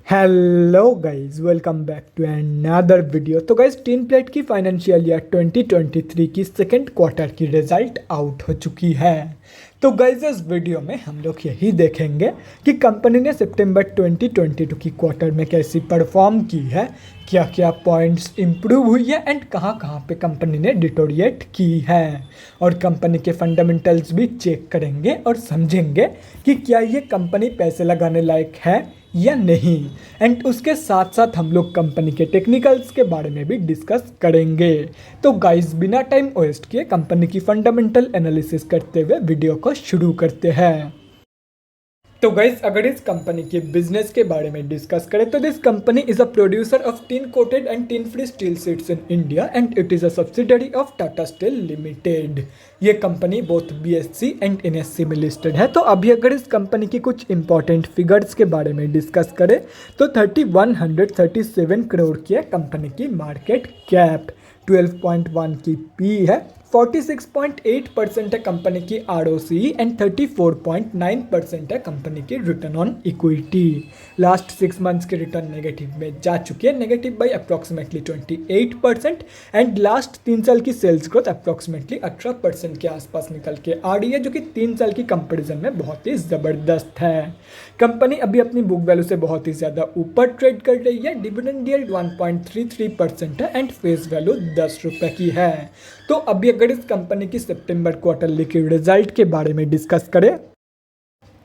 Hello guys, welcome back to another video. तो guys, tin plate की financial year 2023 की second quarter की result out हो चुकी है। तो गाइस, इस वीडियो में हम लोग यही देखेंगे कि कंपनी ने सितंबर 2022 की क्वार्टर में कैसी परफॉर्म की है, क्या क्या पॉइंट्स इंप्रूव हुई है एंड कहाँ कहाँ पे कंपनी ने डिटोरिएट की है, और कंपनी के फंडामेंटल्स भी चेक करेंगे और समझेंगे कि क्या ये कंपनी पैसे लगाने लायक है या नहीं। एंड उसके साथ साथ हम लोग कंपनी के टेक्निकल्स के बारे में भी डिस्कस करेंगे। तो गाइस, बिना टाइम वेस्ट किए कंपनी की फंडामेंटल एनालिसिस करते हुए वीडियो को शुरू करते हैं। तो गाइस, अगर इस कंपनी के बिजनेस के बारे में डिस्कस करें तो this company is a producer of tin coated and tin free steel sheets in India and it is a subsidiary of Tata steel limited. ये कंपनी बोथ बीएससी एंड एनएससी में लिस्टेड है। तो अभी अगर इस कंपनी की कुछ इंपॉर्टेंट फिगर्स के बारे में डिस्कस करें तो 3137 करोड़ की है कंपनी की मार्केट कैप, 12.1 की पी है, 46.8% है कंपनी की ROCE एंड 34.9% है कंपनी की return on equity. Last 6 months के रिटर्न नेगेटिव में जा चुकी है, negative by approximately 28%। And last 3 साल की सेल्स ग्रोथ अप्रॉक्सीमेटली 18% के आसपास निकल के आ रही है, जो कि 3 साल की कंपेरिजन में बहुत ही ज़बरदस्त है। कंपनी अभी अपनी बुक वैल्यू से बहुत ही ज़्यादा ऊपर ट्रेड कर रही है। डिविडेंड यील्ड 1.33% है एंड फेस वैल्यू 10 रुपये की है। तो अभी अगर इस कंपनी की सितंबर क्वार्टरली के रिजल्ट के बारे में डिस्कस करें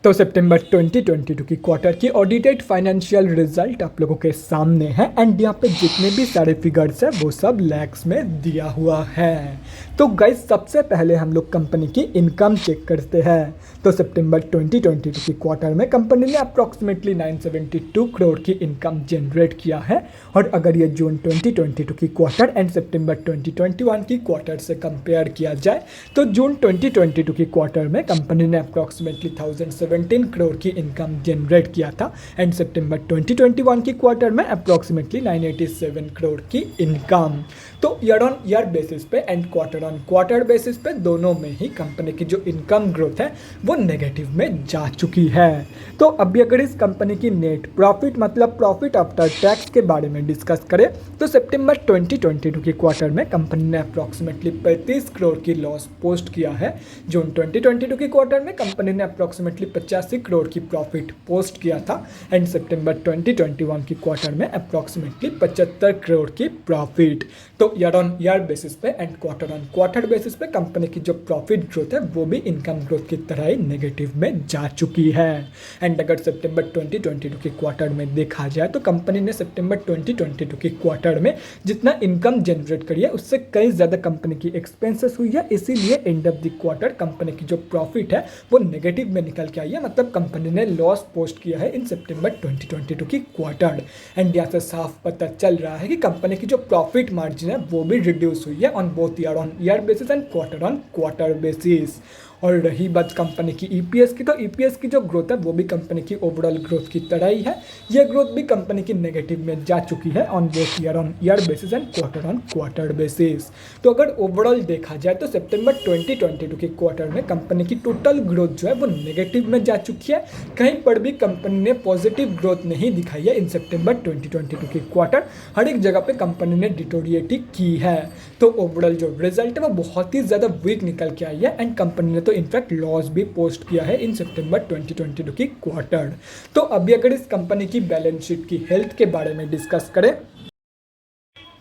तो सितंबर 2022 की क्वार्टर की ऑडिटेड फाइनेंशियल रिजल्ट आप लोगों के सामने है एंड यहाँ पे जितने भी सारे फिगर्स है वो सब लैक्स में दिया हुआ है। तो गाइस, सबसे पहले हम लोग कंपनी की इनकम चेक करते हैं। तो सितंबर 2022 की क्वार्टर में कंपनी ने अप्रॉक्सीमेटली 972 करोड़ की इनकम जनरेट किया है। और अगर ये जून 2022 की क्वार्टर एंड सितंबर 2021 की क्वार्टर से कंपेयर किया जाए तो जून 2022 की क्वार्टर में कंपनी ने अप्रॉक्सीमेटली 1017 करोड़ की इनकम जनरेट किया था एंड सितंबर 2021 की क्वार्टर में अप्रॉक्सीमेटली 987 करोड़ की इनकम। तो ईयर ऑन ईयर बेसिस पे and quarter on quarter basis पे दोनों में ही कंपनी की जो इनकम ग्रोथ है वो नेगेटिव में जा चुकी है। तो अभी अगर इस कंपनी की नेट प्रॉफिट मतलब प्रॉफिट आफ्टर टैक्स के बारे में डिस्कस करें तो सितंबर 2022 की क्वार्टर में कंपनी ने अप्रॉक्सीमेटली 35 करोड़ की लॉस पोस्ट किया है। जून 2022 की क्वार्टर में कंपनी ने अप्रॉक्सीमेटली 85 करोड़ की प्रॉफिट पोस्ट किया था एंड सितंबर 2021 की क्वार्टर में अप्रॉक्सीमेटली 75 करोड़ की प्रॉफिट। तो ईयर ऑन ईयर बेसिस पे and quarter on quarter basis पे कंपनी की जो प्रॉफिट ग्रोथ है वो भी इनकम ग्रोथ की तरह ही नेगेटिव में जा चुकी है। एंड अगर सितंबर 2022 के क्वार्टर में देखा जाए तो कंपनी ने सितंबर 2022 के क्वार्टर में जितना इनकम जनरेट करी है उससे कई ज़्यादा कंपनी की एक्सपेंसेस हुई है, इसीलिए end of the quarter company की जो प्रॉफिट है वो नेगेटिव में निकल के आई है, मतलब कंपनी ने लॉस पोस्ट किया है इन सितंबर 2022 की क्वार्टर। एंड यहाँ से साफ पता चल रहा है कि कंपनी की जो प्रॉफिट मार्जिन है वो भी रिड्यूस हुई है on both year on year basis and quarter on quarter basis. और रही बात कंपनी की ईपीएस की, तो ईपीएस की जो ग्रोथ है वो भी कंपनी की ओवरऑल ग्रोथ की तरह ही है। ये ग्रोथ भी कंपनी की नेगेटिव में जा चुकी है on both year on year basis and quarter on quarter basis. तो अगर ओवरऑल देखा जाए तो सितंबर 2022 के क्वार्टर में कंपनी की टोटल ग्रोथ जो है वो नेगेटिव में जा चुकी है। कहीं पर भी कंपनी ने पॉजिटिव ग्रोथ नहीं दिखाई है इन सितंबर 2022 के क्वार्टर, हर एक जगह पे कंपनी ने डिटोरिएट की है। तो ओवरऑल जो रिजल्ट है वो बहुत ही ज़्यादा वीक निकल के आई है एंड कंपनी ने तो इनफैक्ट लॉस भी पोस्ट किया है इन सितंबर 2022 की क्वार्टर। तो अभी अगर इस कंपनी की बैलेंस शीट की हेल्थ के बारे में डिस्कस करें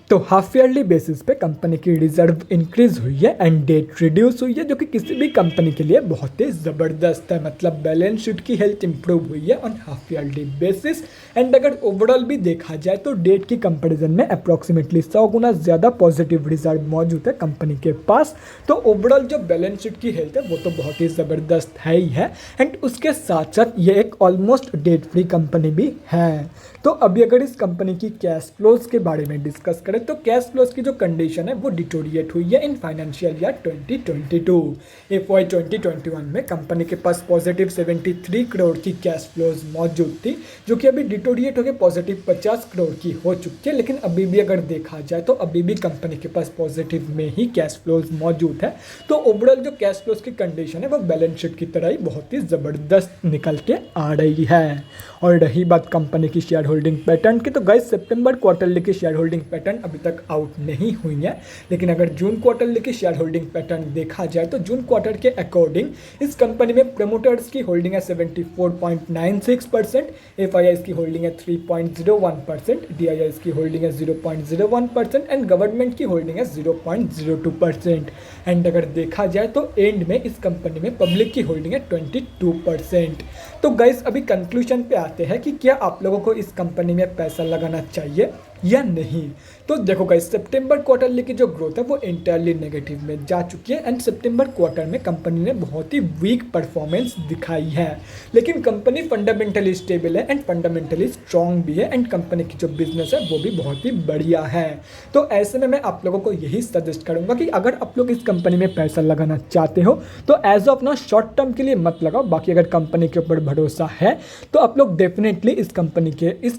तो हाफ ईयरली बेसिस पे कंपनी की रिजर्व इंक्रीज हुई है एंड डेट रिड्यूस हुई है, जो कि किसी भी कंपनी के लिए बहुत ही ज़बरदस्त है। मतलब बैलेंस शीट की हेल्थ इंप्रूव हुई है on half yearly basis. And अगर ओवरऑल भी देखा जाए तो डेट की कंपैरिजन में अप्रॉक्सीमेटली 100 गुना ज़्यादा पॉजिटिव रिजर्व मौजूद है कंपनी के पास। तो ओवरऑल जो बैलेंस शीट की हेल्थ है वो तो बहुत ही ज़बरदस्त है ही है एंड उसके साथ साथ ये एक ऑलमोस्ट डेट फ्री कंपनी भी है। तो अभी अगर इस कंपनी की कैश फ्लोज के बारे में डिस्कस करें करें तो कैश फ्लोज की जो कंडीशन है वो डिटोरिएट हुई है इन फाइनेंशियल ईयर 2022। FY 2021 में कंपनी के पास पॉजिटिव 73 करोड़ की कैश फ्लोज मौजूद थी, जो कि अभी डिटोरिएट होकर पॉजिटिव 50 करोड़ की हो चुकी है। लेकिन अभी भी अगर देखा जाए तो अभी भी कंपनी के पास पॉजिटिव में ही कैश फ्लोज मौजूद है। तो ओवरऑल जो कैश फ्लोज की कंडीशन है वो बैलेंस शीट की तरह ही बहुत ही ज़बरदस्त निकल के आ रही है। और रही बात कंपनी की शेयर होल्डिंग पैटर्न की, तो गाइस सितंबर क्वार्टरली की शेयर होल्डिंग पैटर्न अभी तक आउट नहीं हुई है। लेकिन अगर जून क्वार्टरली की शेयर होल्डिंग पैटर्न देखा जाए तो जून क्वार्टर के अकॉर्डिंग इस कंपनी में प्रमोटर्स की होल्डिंग है 74.96%, FIIs की होल्डिंग है 3.01%, DIIs की होल्डिंग है 0.01% एंड गवर्नमेंट की होल्डिंग है 0.02%। एंड अगर देखा जाए तो एंड में इस कंपनी में पब्लिक की होल्डिंग है 22%। तो गाइस अभी कंक्लूजन पे आते हैं कि क्या आप लोगों को इस कंपनी में पैसा लगाना चाहिए या नहीं। तो देखो गाइस सितंबर क्वार्टरली की जो ग्रोथ है वो इंटायरली नेगेटिव में जा चुकी है एंड सितंबर क्वार्टर में कंपनी ने बहुत ही वीक परफॉर्मेंस दिखाई है। लेकिन कंपनी फंडामेंटली स्टेबल है एंड फंडामेंटली स्ट्रॉन्ग भी है एंड कंपनी की जो बिजनेस है वो भी बहुत ही बढ़िया है। तो ऐसे में मैं आप लोगों को यही सजेस्ट करूंगा कि अगर आप लोग इस कंपनी में पैसा लगाना चाहते हो तो as of now short term के लिए मत लगाओ। बाकी अगर कंपनी के ऊपर भरोसा है तो आप लोग डेफिनेटली इस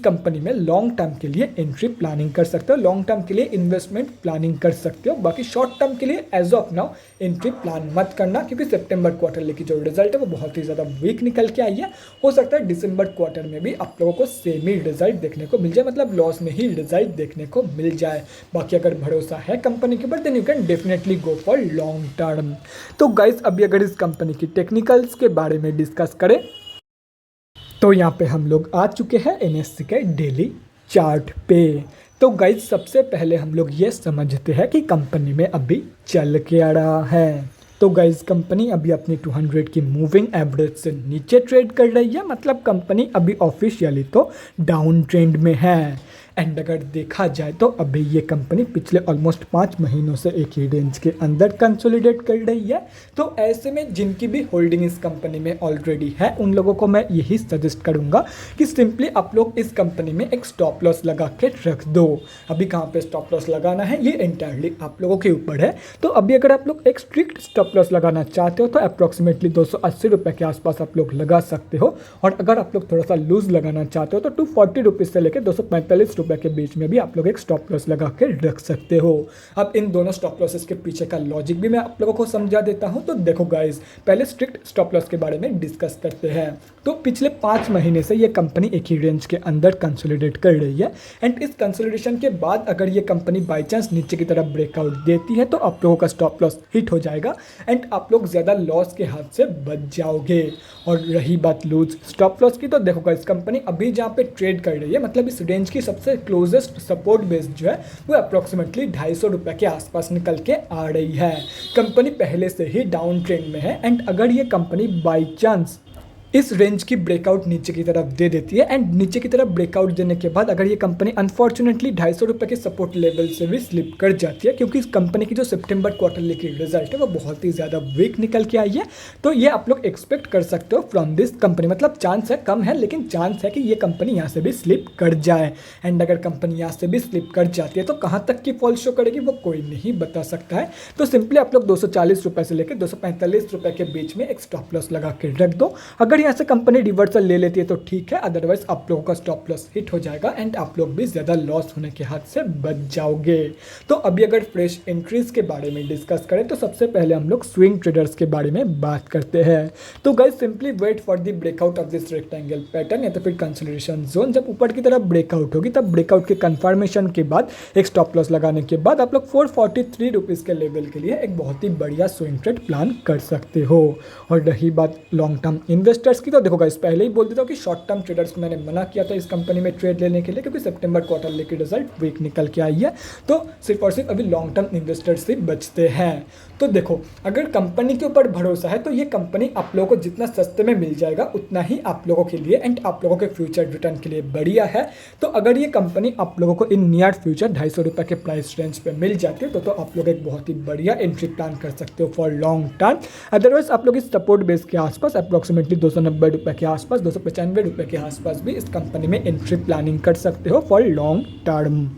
कंपनी में लॉन्ग टर्म के लिए एंट्री प्लानिंग कर सकते हो, लॉन्ग टर्म के लिए इन्वेस्टमेंट प्लानिंग कर सकते हो। बाकी शॉर्ट टर्म के लिए as of now entry plan मत करना, क्योंकि सितंबर क्वार्टर की जो रिजल्ट है वो बहुत ही ज़्यादा वीक निकल के आई है। हो सकता है दिसंबर क्वार्टर में भी आप लोगों को सेम ही रिजल्ट देखने को मिल जाए, मतलब लॉस में ही रिजल्ट देखने को मिल जाए। बाकी अगर भरोसा है कंपनी के ऊपर then you can definitely go for long term. तो गाइस अभी अगर इस कंपनी की टेक्निकल्स के बारे में डिस्कस करें तो यहाँ पे हम लोग आ चुके हैं NSE के डेली चार्ट पे। तो गाइस सबसे पहले हम लोग ये समझते हैं कि कंपनी में अभी चल क्या रहा है। तो गाइस कंपनी अभी अपनी 200 की मूविंग एवरेज से नीचे ट्रेड कर रही है, मतलब कंपनी अभी ऑफिशियली तो डाउन ट्रेंड में है। एंड अगर देखा जाए तो अभी ये कंपनी पिछले ऑलमोस्ट 5 महीनों से एक ही रेंज के अंदर कंसोलिडेट कर रही है। तो ऐसे में जिनकी भी होल्डिंग इस कंपनी में ऑलरेडी है उन लोगों को मैं यही सजेस्ट करूंगा कि सिंपली आप लोग इस कंपनी में एक स्टॉप लॉस लगा के रख दो। अभी कहाँ पे स्टॉप लॉस लगाना है ये एंटायरली आप लोगों के ऊपर है। तो अभी अगर आप लोग एक स्ट्रिक्ट स्टॉप लॉस लगाना चाहते हो तो अप्रॉक्सीमेटली 280 रुपये के आसपास आप लोग लगा सकते हो। और अगर आप लोग थोड़ा सा लूज लगाना चाहते हो तो 240 रुपीज़ से लेकर 245 रुपये के बीच में भी आप लोग एक स्टॉप लॉस लगा के रख सकते हो। अब इन दोनों स्टॉप लॉसेस के पीछे का लॉजिक भी मैं आप लोगों को समझा देता हूं। तो देखो गाइस पहले स्ट्रिक्ट स्टॉप लॉस के बारे में डिस्कस करते हैं। तो पिछले 5 महीने से ये कंपनी एक ही रेंज के अंदर कंसोलिडेट कर रही है एंड इस कंसोलिडेशन के बाद अगर ये कंपनी बाई चांस नीचे की तरफ ब्रेकआउट देती है तो आप लोगों का स्टॉप लॉस हिट हो जाएगा एंड आप लोग ज़्यादा लॉस के हाथ से बच जाओगे। और रही बात लूज स्टॉप लॉस की, तो देखो गाइस कंपनी अभी जहाँ पे ट्रेड कर रही है मतलब इस रेंज की सबसे क्लोजेस्ट सपोर्ट बेस जो है वो अप्रॉक्सीमेटली 250 रुपये के आसपास निकल के आ रही है। कंपनी पहले से ही डाउन ट्रेंड में है एंड अगर ये कंपनी बाई चांस इस रेंज की ब्रेकआउट नीचे की तरफ दे देती है एंड नीचे की तरफ ब्रेकआउट देने के बाद अगर ये कंपनी अनफॉर्चुनेटली 250 रुपये के सपोर्ट लेवल से भी स्लिप कर जाती है, क्योंकि इस कंपनी की जो सितंबर क्वार्टरली की रिजल्ट है वो बहुत ही ज़्यादा वीक निकल के आई है। तो ये आप लोग एक्सपेक्ट कर सकते हो फ्रॉम दिस कंपनी, मतलब चांस है कम है लेकिन चांस है कि ये कंपनी यहाँ से भी स्लिप कर जाए। एंड अगर कंपनी यहाँ से भी स्लिप कर जाती है तो कहाँ तक की फॉल शो करेगी वो कोई नहीं बता सकता है। तो सिंपली आप लोग 240 रुपये से लेकर 245 रुपये के बीच में एक स्टॉप लॉस लगा के रख दो। अगर यहाँ से कंपनी रिवर्सल ले लेती है तो ठीक है, अदरवाइज आप लोगों का स्टॉप लॉस हिट हो जाएगा एंड आप लोग भी ज़्यादा लॉस होने के हाथ से बच जाओगे। तो अभी अगर फ्रेश एंट्रीज के बारे में डिस्कस करें तो सबसे पहले हम लोग स्विंग ट्रेडर्स के बारे में बात करते हैं। तो guys simply wait for the breakout of this rectangle pattern या तो फिर कंसोलिडेशन जोन। जब ऊपर की तरफ ब्रेकआउट होगी तब ब्रेकआउट के कंफर्मेशन के बाद एक स्टॉप लॉस लगाने के बाद आप लोग 443 रुपीज़ के लेवल के लिए एक बहुत ही बढ़िया स्विंग ट्रेड प्लान कर सकते हो। और रही बात लॉन्ग टर्म इन्वेस्टर्स की, तो देखो गाइस पहले ही बोल देता हूँ कि शॉर्ट टर्म ट्रेडर्स को मैंने मना किया था इस कंपनी में ट्रेड लेने के लिए, क्योंकि सितंबर क्वार्टर की रिजल्ट वीक निकल के आई है। तो सिर्फ और सिर्फ अभी लॉन्ग टर्म इन्वेस्टर्स से बचते हैं। तो देखो अगर कंपनी के ऊपर भरोसा है तो ये कंपनी आप लोगों को जितना सस्ते में मिल जाएगा उतना ही आप लोगों के लिए एंड आप लोगों के फ्यूचर रिटर्न के लिए बढ़िया है। तो अगर ये कंपनी आप लोगों को इन नियर फ्यूचर 250 रुपये के प्राइस रेंज पे मिल जाती है तो आप लोग एक बहुत ही बढ़िया एंट्री प्लान कर सकते हो फॉर लॉन्ग टर्म। अदरवाइज आप लोग इस सपोर्ट बेस के आसपास अप्रॉक्सीमेटली 290 रुपये के आसपास 295 रुपये के आसपास भी इस कंपनी में एंट्री प्लानिंग कर सकते हो फॉर लॉन्ग टर्म।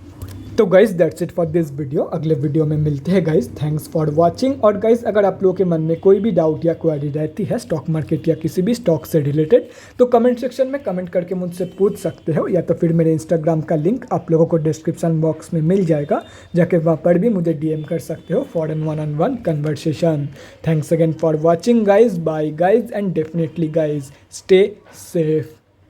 तो guys that's it for this video. अगले वीडियो में मिलते हैं गाइज। Thanks for watching. और गाइज अगर आप लोगों के मन में कोई भी डाउट या क्वेरी रहती है स्टॉक मार्केट या किसी भी स्टॉक से रिलेटेड, तो कमेंट सेक्शन में कमेंट करके मुझसे पूछ सकते हो, या तो फिर मेरे इंस्टाग्राम का लिंक आप लोगों को डिस्क्रिप्शन बॉक्स में मिल जाएगा, जाके वहाँ पर भी मुझे DM कर सकते हो for an one on one conversation. Thanks again for watching guys. Bye guys and definitely guys stay safe.